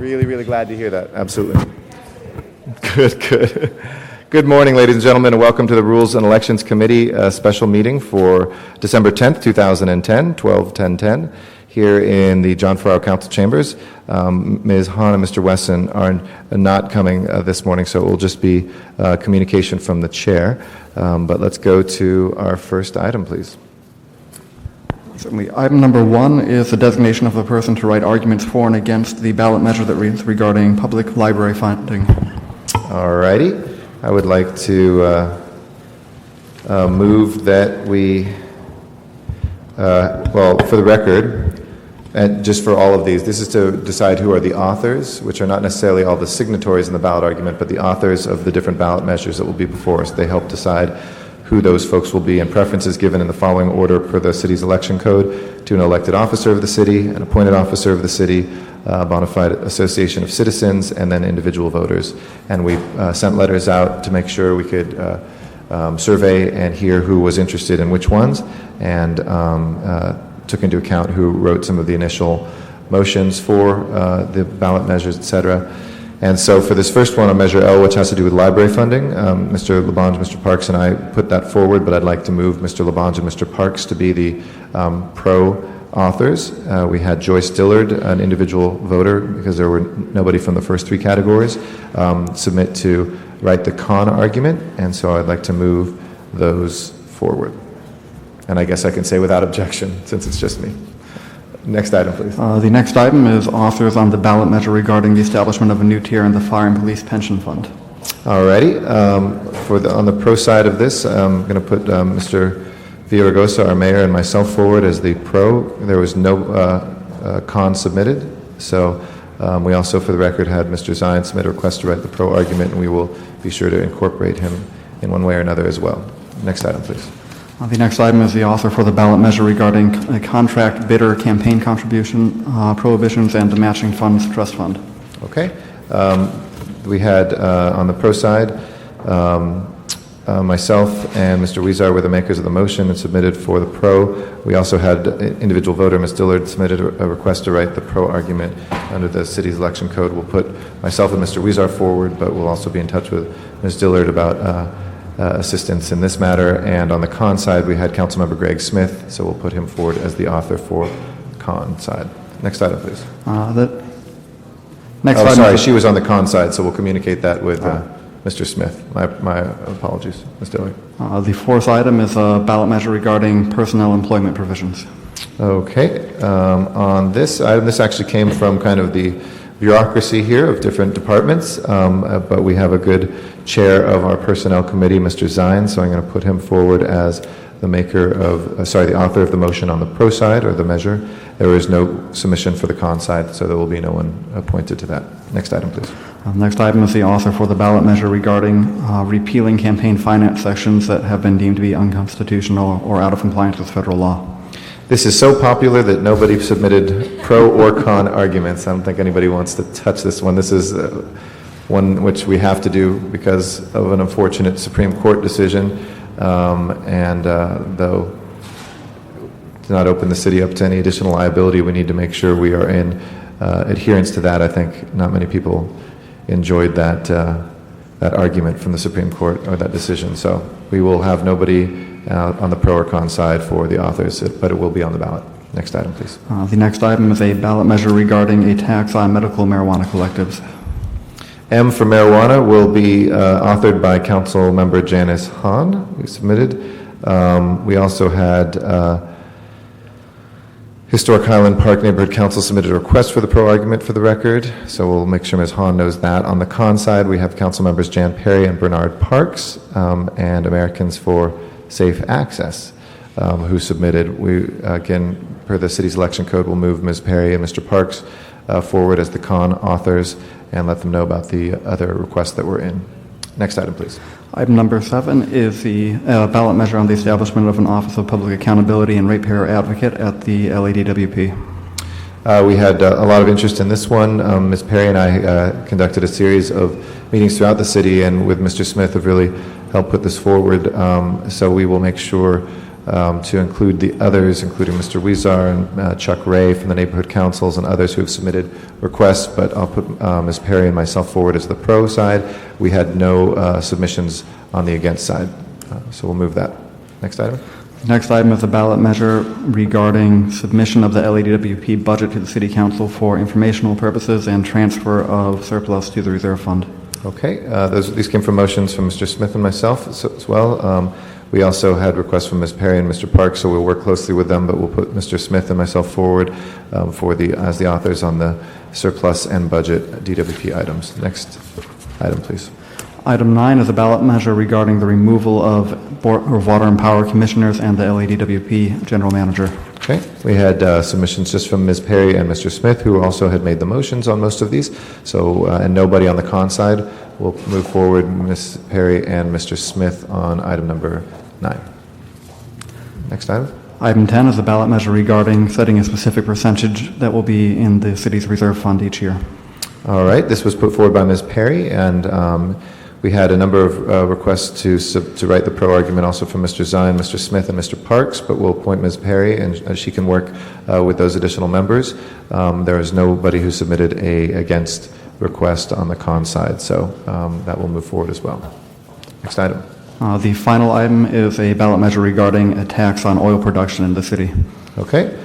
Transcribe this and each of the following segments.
Really, really glad to hear that. Absolutely. Good. Good morning, ladies and gentlemen, and welcome to the Rules and Elections Committee special meeting for December 10th, 2010, 12/10/10, here in the John Farrar Council Chambers. Ms. Hahn and Mr. Wesson are not coming this morning, so it will just be communication from the chair. But let's go to our first item, please. Certainly. Item number 1 is the designation of the person to write arguments for and against the ballot measure that reads regarding public library funding. All righty. I would like to move that we, well, for the record, and just for all of these, this is to decide who are the authors, which are not necessarily all the signatories in the ballot argument, but the authors of the different ballot measures that will be before us. They help decide who those folks will be, and preferences given in the following order per the city's election code: to an elected officer of the city, an appointed officer of the city, a bona fide association of citizens, and then individual voters. And we sent letters out to make sure we could survey and hear who was interested in which ones, and took into account who wrote some of the initial motions for the ballot measures, etc. And so for this first one on Measure L, which has to do with library funding, Mr. Labange, Mr. Parks, and I put that forward, but I'd like to move Mr. Labange and Mr. Parks to be the pro-authors. We had Joyce Dillard, an individual voter, because there were nobody from the first three categories, submit to write the con argument, and so I'd like to move those forward. And I guess I can say without objection, since it's just me. Next item, please. The next item is authors on the ballot measure regarding the establishment of a new tier in the Fire and Police Pension Fund. Alrighty. On the pro side of this, I'm going to put Mr. Villaraigosa, our mayor, and myself forward as the pro. There was no con submitted, so we also, for the record, had Mr. Zion submit a request to write the pro argument, and we will be sure to incorporate him in one way or another as well. Next item, please. The next item is the author for the ballot measure regarding a contract bidder campaign contribution prohibitions and the matching funds trust fund. Okay. We had on the pro side, myself and Mr. Weezar were the makers of the motion and submitted for the pro. We also had individual voter, Ms. Dillard, submitted a request to write the pro argument under the city's election code. We'll put myself and Mr. Weezar forward, but we'll also be in touch with Ms. Dillard about assistance in this matter. And on the con side, we had Councilmember Greg Smith, so we'll put him forward as the author for the con side. Next item, please. Sorry, she was on the con side, so we'll communicate that with Mr. Smith. My apologies, Ms. Dillard. The fourth item is a ballot measure regarding personnel employment provisions. Okay. On this item, this actually came from kind of the bureaucracy here of different departments, but we have a good chair of our personnel committee, Mr. Zion, so I'm going to put him forward as the maker of, the author of the motion on the pro side, or the measure. There is no submission for the con side, so there will be no one appointed to that. Next item, please. Next item is the author for the ballot measure regarding repealing campaign finance sections that have been deemed to be unconstitutional or out of compliance with federal law. This is so popular that nobody submitted pro or con arguments. I don't think anybody wants to touch this one. This is one which we have to do because of an unfortunate Supreme Court decision, and though to not open the city up to any additional liability, we need to make sure we are in adherence to that. I think not many people enjoyed that argument from the Supreme Court, or that decision. So we will have nobody on the pro or con side for the authors, but it will be on the ballot. Next item, please. The next item is a ballot measure regarding a tax on medical marijuana collectives. M for marijuana will be authored by Council Member Janice Hahn, who submitted. We also had Historic Highland Park Neighborhood Council submitted a request for the pro argument, for the record, so we'll make sure Ms. Hahn knows that. On the con side, we have Council Members Jan Perry and Bernard Parks, and Americans for Safe Access, who submitted. We, again, per the city's election code, will move Ms. Perry and Mr. Parks forward as the con authors and let them know about the other requests that were in. Next item, please. Item number 7 is the ballot measure on the establishment of an Office of Public Accountability and Ratepayer Advocate at the LADWP. We had a lot of interest in this one. Ms. Perry and I conducted a series of meetings throughout the city, and with Mr. Smith have really helped put this forward. So we will make sure to include the others, including Mr. Weezar and Chuck Ray from the neighborhood councils and others who have submitted requests, but I'll put Ms. Perry and myself forward as the pro side. We had no submissions on the against side, so we'll move that. Next item. Next item is a ballot measure regarding submission of the LADWP budget to the City Council for informational purposes and transfer of surplus to the reserve fund. Okay, these came from motions from Mr. Smith and myself as well. We also had requests from Ms. Perry and Mr. Parks, so we'll work closely with them, but we'll put Mr. Smith and myself forward as the authors on the surplus and budget DWP items. Next item, please. Item 9 is a ballot measure regarding the removal of Water and Power Commissioners and the LADWP General Manager. Okay, we had submissions just from Ms. Perry and Mr. Smith, who also had made the motions on most of these, so and nobody on the con side. We'll move forward Ms. Perry and Mr. Smith on item number 9. Next item. Item 10 is a ballot measure regarding setting a specific percentage that will be in the city's reserve fund each year. All right, this was put forward by Ms. Perry, and we had a number of requests to write the pro argument also from Mr. Zine, Mr. Smith, and Mr. Parks, but we'll appoint Ms. Perry, and she can work with those additional members. There is nobody who submitted a against request on the con side, so that will move forward as well. Next item. The final item is a ballot measure regarding a tax on oil production in the city. Okay.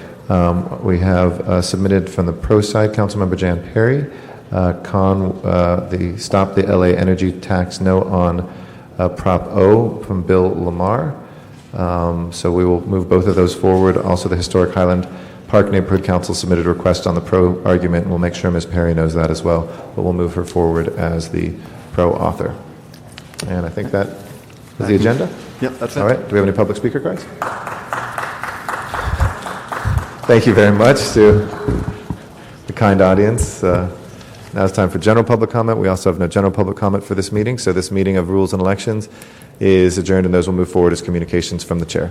We have submitted from the pro side, Councilmember Jan Perry. The Stop the LA Energy Tax No on Prop O from Bill Lamar. So we will move both of those forward. Also, the Historic Highland Park Neighborhood Council submitted a request on the pro argument, and we'll make sure Ms. Perry knows that as well, but we'll move her forward as the pro author. And I think that is the agenda. Yep, that's it. All right. Do we have any public speaker cards? Thank you very much to the kind audience. Now it's time for general public comment. We also have no general public comment for this meeting, so this meeting of Rules and Elections is adjourned, and those will move forward as communications from the chair.